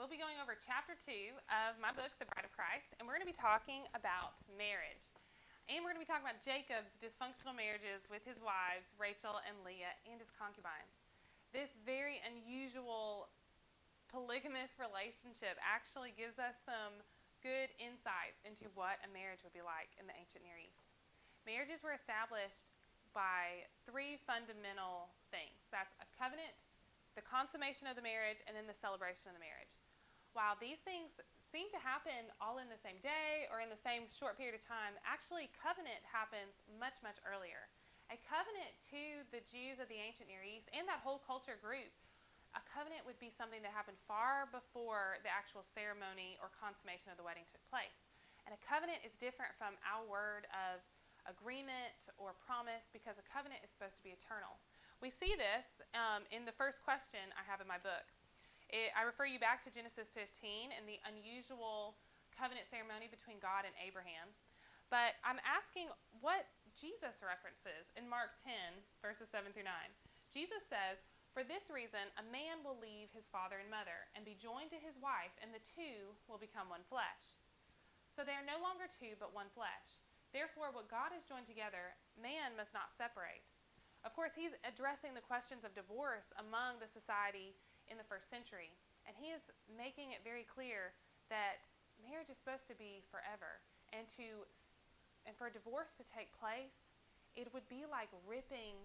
We'll be going over chapter 2 of my book, The Bride of Christ, and we're going to be talking about marriage. And we're going to be talking about Jacob's dysfunctional marriages with his wives, Rachel and Leah, and his concubines. This very unusual polygamous relationship actually gives us some good insights into what a marriage would be like in the ancient Near East. Marriages were established by three fundamental things. That's a covenant, the consummation of the marriage, and then the celebration of the marriage. While these things seem to happen all in the same day or in the same short period of time, actually covenant happens much, much earlier. A covenant to the Jews of the ancient Near East and that whole culture group, a covenant would be something that happened far before the actual ceremony or consummation of the wedding took place. And a covenant is different from our word of agreement or promise because a covenant is supposed to be eternal. We see this in the first question I have in my book. I refer you back to Genesis 15 and the unusual covenant ceremony between God and Abraham. But I'm asking what Jesus references in Mark 10, verses 7 through 9. Jesus says, "For this reason, a man will leave his father and mother and be joined to his wife, and the two will become one flesh. So they are no longer two, but one flesh. Therefore, what God has joined together, man must not separate." Of course, he's addressing the questions of divorce among the society in the first century. And he is making it very clear that marriage is supposed to be forever. And for a divorce to take place, it would be like ripping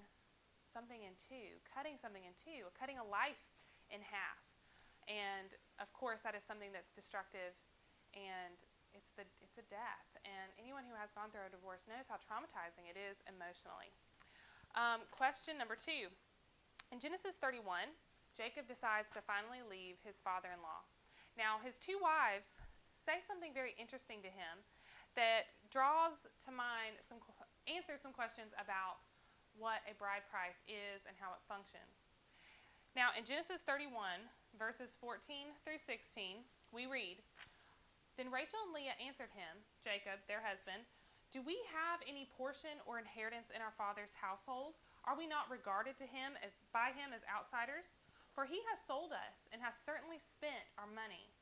something in two, cutting something in two, cutting a life in half. And of course, that is something that's destructive, and it's a death. And anyone who has gone through a divorce knows how traumatizing it is emotionally. Question number 2. In Genesis 31, Jacob decides to finally leave his father-in-law. Now, his two wives say something very interesting to him that draws to mind answers some questions about what a bride price is and how it functions. Now, in Genesis 31, verses 14 through 16, we read, "Then Rachel and Leah answered him," Jacob, their husband, "Do we have any portion or inheritance in our father's household? Are we not regarded by him as outsiders? For he has sold us and has certainly spent our money.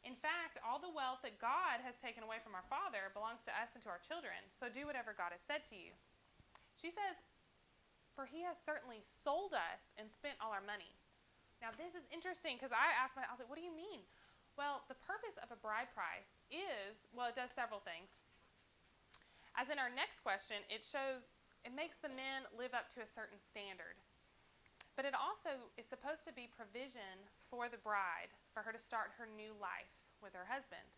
In fact, all the wealth that God has taken away from our father belongs to us and to our children, so do whatever God has said to you." She says, "For he has certainly sold us and spent all our money." Now this is interesting because I was like, what do you mean? Well, the purpose of a bride price it does several things. As in our next question, it makes the men live up to a certain standard. But it also is supposed to be provision for the bride, for her to start her new life with her husband.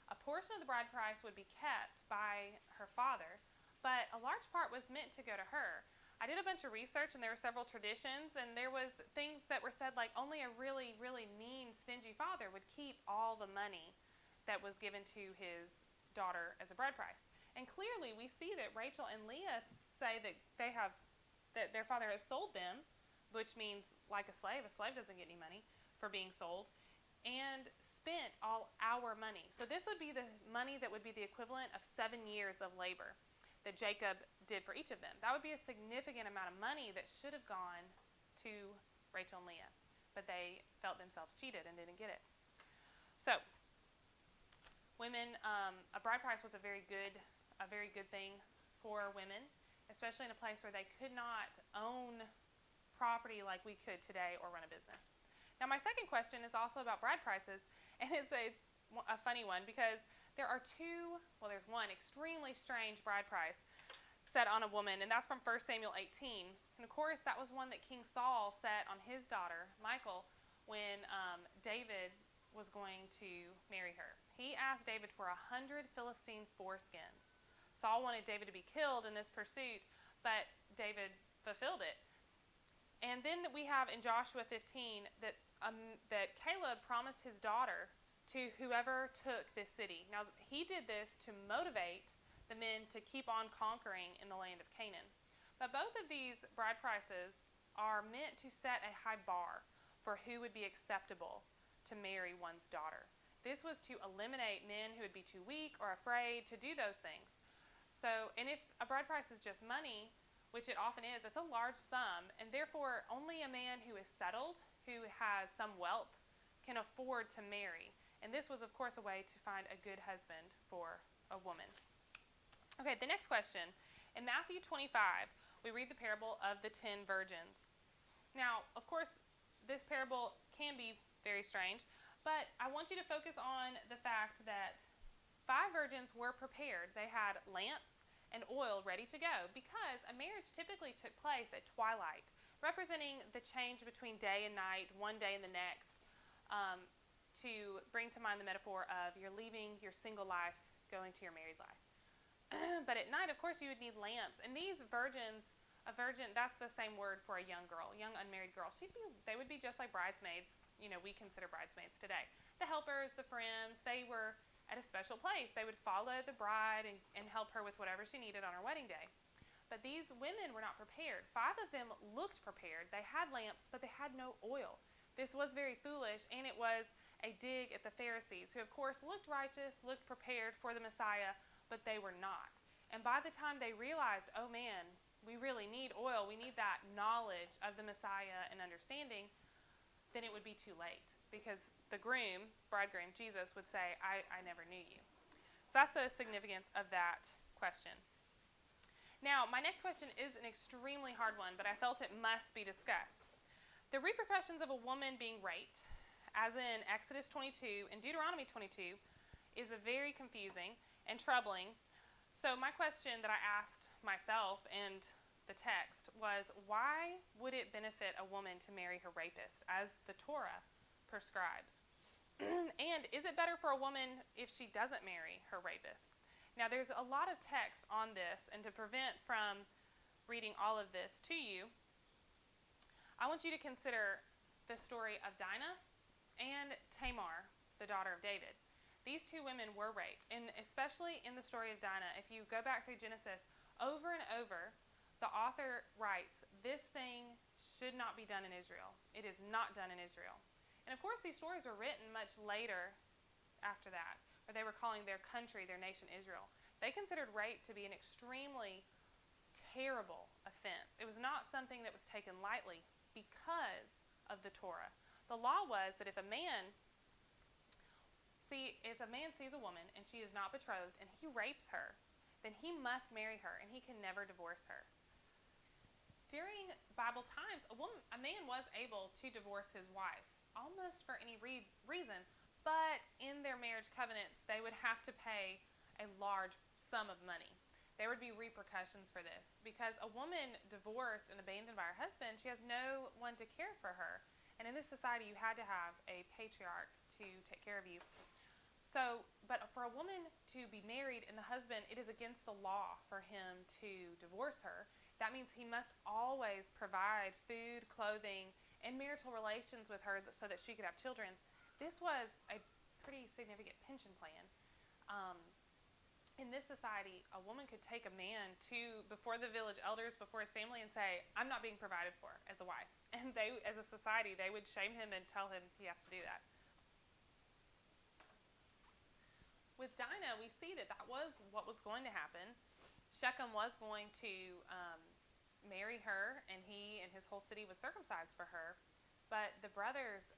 A portion of the bride price would be kept by her father, but a large part was meant to go to her. I did a bunch of research, and there were several traditions, and there was things that were said like only a really, really mean, stingy father would keep all the money that was given to his daughter as a bride price. And clearly we see that Rachel and Leah say that their father has sold them, which means like a slave doesn't get any money for being sold, and spent all our money. So this would be the money that would be the equivalent of 7 years of labor that Jacob did for each of them. That would be a significant amount of money that should have gone to Rachel and Leah, but they felt themselves cheated and didn't get it. So women, a bride price was a very good thing for women, especially in a place where they could not own property like we could today or run a business. Now, my second question is also about bride prices, and it's a funny one because there's one extremely strange bride price set on a woman, and that's from 1 Samuel 18. And of course, that was one that King Saul set on his daughter, Michal, when David was going to marry her. He asked David for 100 Philistine foreskins. Saul wanted David to be killed in this pursuit, but David fulfilled it. And then we have in Joshua 15 that Caleb promised his daughter to whoever took this city. Now, he did this to motivate the men to keep on conquering in the land of Canaan. But both of these bride prices are meant to set a high bar for who would be acceptable to marry one's daughter. This was to eliminate men who would be too weak or afraid to do those things. So, and if a bride price is just money, which it often is, it's a large sum, and therefore only a man who is settled, who has some wealth, can afford to marry. And this was, of course, a way to find a good husband for a woman. Okay, the next question. In Matthew 25, we read the parable of the 10 virgins. Now, of course, this parable can be very strange, but I want you to focus on the fact that 5 virgins were prepared. They had lamps and oil ready to go because a marriage typically took place at twilight, representing the change between day and night, one day and the next, to bring to mind the metaphor of you're leaving your single life, going to your married life. But at night, of course, you would need lamps. And these virgins, a virgin, that's the same word for a young girl, young unmarried girl. They would be just like bridesmaids. We consider bridesmaids today. The helpers, the friends, they were at a special place. They would follow the bride and help her with whatever she needed on her wedding day. But these women were not prepared. 5 of them looked prepared. They had lamps, but they had no oil. This was very foolish, and it was a dig at the Pharisees, who, of course, looked righteous, looked prepared for the Messiah, but they were not. And by the time they realized, oh man, we really need oil, we need that knowledge of the Messiah and understanding, then it would be too late. Because the bridegroom, Jesus, would say, I never knew you. So that's the significance of that question. Now, my next question is an extremely hard one, but I felt it must be discussed. The repercussions of a woman being raped, as in Exodus 22 and Deuteronomy 22, is a very confusing and troubling. So my question that I asked myself and the text was, why would it benefit a woman to marry her rapist, as the Torah prescribes? And is it better for a woman if she doesn't marry her rapist? Now, there's a lot of text on this, and to prevent from reading all of this to you, I want you to consider the story of Dinah and Tamar, the daughter of David. These 2 women were raped, and especially in the story of Dinah, if you go back through Genesis, over and over, the author writes, this thing should not be done in Israel. It is not done in Israel. And of course, these stories were written much later after that, where they were calling their country, their nation, Israel. They considered rape to be an extremely terrible offense. It was not something that was taken lightly because of the Torah. The law was that if a man sees a woman and she is not betrothed and he rapes her, then he must marry her and he can never divorce her. During Bible times, a man was able to divorce his wife almost for any reason, but in their marriage covenants, they would have to pay a large sum of money. There would be repercussions for this because a woman divorced and abandoned by her husband, she has no one to care for her. And in this society, you had to have a patriarch to take care of you. But for a woman to be married and the husband, it is against the law for him to divorce her. That means he must always provide food, clothing, and marital relations with her so that she could have children. This was a pretty significant pension plan. In this society, a woman could take a man before the village elders, before his family, and say, I'm not being provided for as a wife. And they, as a society, they would shame him and tell him he has to do that. With Dinah, we see that was what was going to happen. Shechem was going to marry her, and he and his whole city was circumcised for her. But the brothers,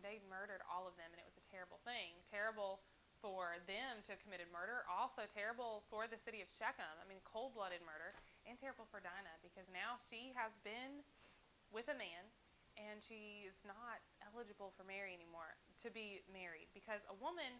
they murdered all of them, and it was a terrible thing. Terrible for them to have committed murder, also terrible for the city of Shechem. Cold-blooded murder, and terrible for Dinah, because now she has been with a man, and she is not eligible for to be married, because a woman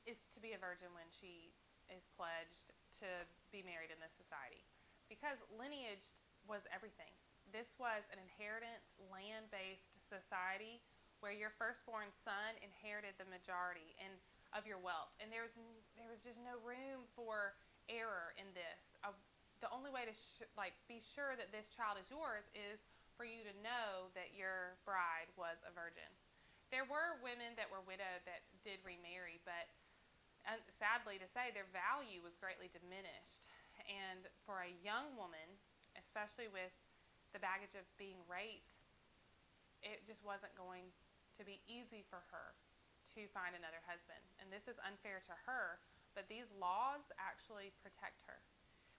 is to be a virgin when she is pledged to be married in this society, because lineage was everything. This was an inheritance, land-based society where your firstborn son inherited the majority of your wealth, and there was just no room for error in this. The only way to be sure that this child is yours is for you to know that your bride was a virgin. There were women that were widowed that did remarry, but sadly to say, their value was greatly diminished. And for a young woman, especially with the baggage of being raped, it just wasn't going to be easy for her to find another husband. And this is unfair to her, but these laws actually protect her.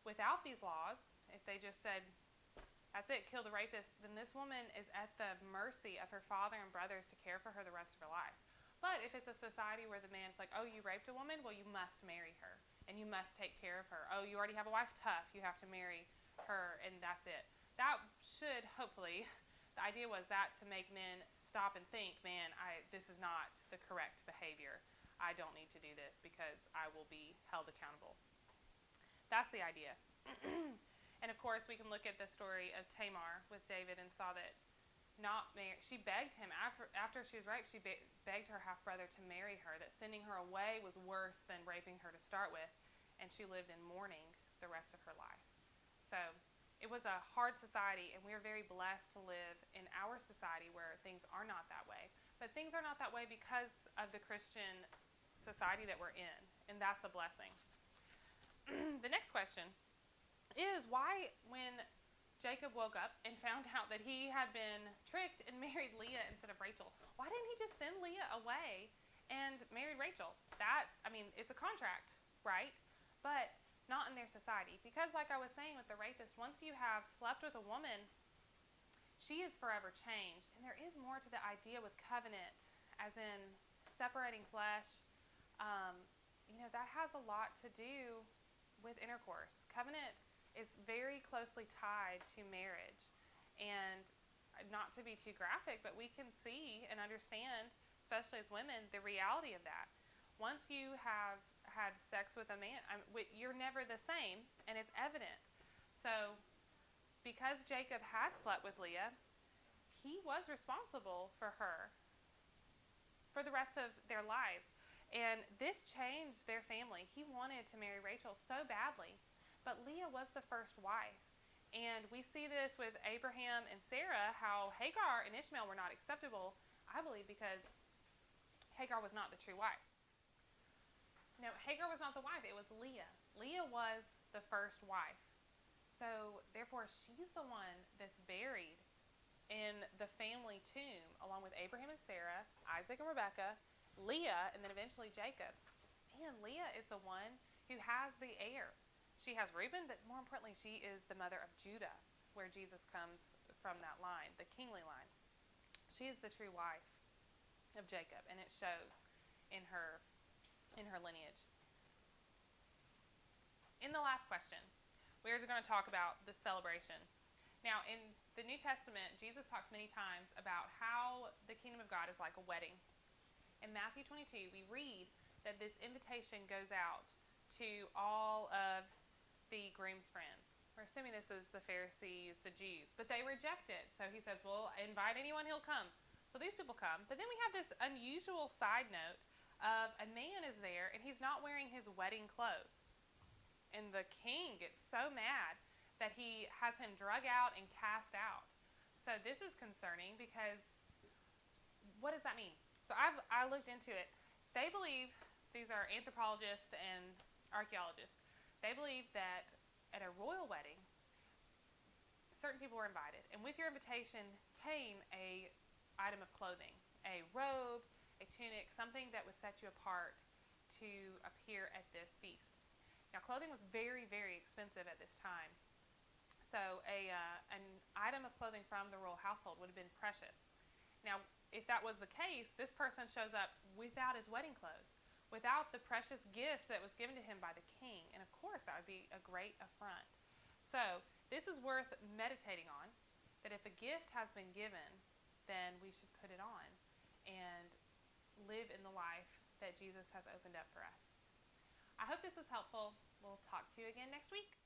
Without these laws, if they just said, That's it, kill the rapist, then this woman is at the mercy of her father and brothers to care for her the rest of her life. But if it's a society where the man's like, oh, you raped a woman? Well, you must marry her, and you must take care of her. Oh, you already have a wife? Tough. You have to marry her, and that's it. That should, hopefully, the idea was that to make men stop and think, man, this is not the correct behavior. I don't need to do this because I will be held accountable. That's the idea. And of course, we can look at the story of Tamar with David and saw that she begged him after she was raped. She begged her half brother to marry her. That sending her away was worse than raping her to start with, and she lived in mourning the rest of her life. So it was a hard society, and we are very blessed to live in our society where things are not that way. But things are not that way because of the Christian society that we're in, and that's a blessing. The next question is why, when Jacob woke up and found out that he had been tricked and married Leah instead of Rachel, why didn't he just send Leah away and marry Rachel? It's a contract, right? But not in their society. Because like I was saying with the rapist, once you have slept with a woman, she is forever changed. And there is more to the idea with covenant, as in separating flesh. That has a lot to do with intercourse. Covenant is very closely tied to marriage. And not to be too graphic, but we can see and understand, especially as women, the reality of that. Once you have had sex with a man, you're never the same, and it's evident. So because Jacob had slept with Leah, he was responsible for her for the rest of their lives. And this changed their family. He wanted to marry Rachel so badly, but Leah was the first wife. And we see this with Abraham and Sarah, how Hagar and Ishmael were not acceptable, I believe, because Hagar was not the true wife. No, Hagar was not the wife. It was Leah. Leah was the first wife. So, therefore, she's the one that's buried in the family tomb, along with Abraham and Sarah, Isaac and Rebekah, Leah, and then eventually Jacob. And Leah is the one who has the heir. She has Reuben, but more importantly, she is the mother of Judah, where Jesus comes from that line, the kingly line. She is the true wife of Jacob, and it shows in her lineage. In the last question, we're going to talk about the celebration. Now, in the New Testament, Jesus talks many times about how the kingdom of God is like a wedding. In Matthew 22, we read that this invitation goes out to all of the groom's friends. We're assuming this is the Pharisees, the Jews, but they reject it. So he says, well, invite anyone, he'll come. So these people come. But then we have this unusual side note of a man is there, and he's not wearing his wedding clothes. And the king gets so mad that he has him drug out and cast out. So this is concerning because what does that mean? So I looked into it. They believe, these are anthropologists and archaeologists, they believe that at a royal wedding, certain people were invited. And with your invitation came a item of clothing, a robe, a tunic, something that would set you apart to appear at this feast. Now, clothing was very, very expensive at this time. So an item of clothing from the royal household would have been precious. Now, if that was the case, this person shows up without his wedding clothes, without the precious gift that was given to him by the king. And of course, that would be a great affront. So this is worth meditating on, that if a gift has been given, then we should put it on and live in the life that Jesus has opened up for us. I hope this was helpful. We'll talk to you again next week.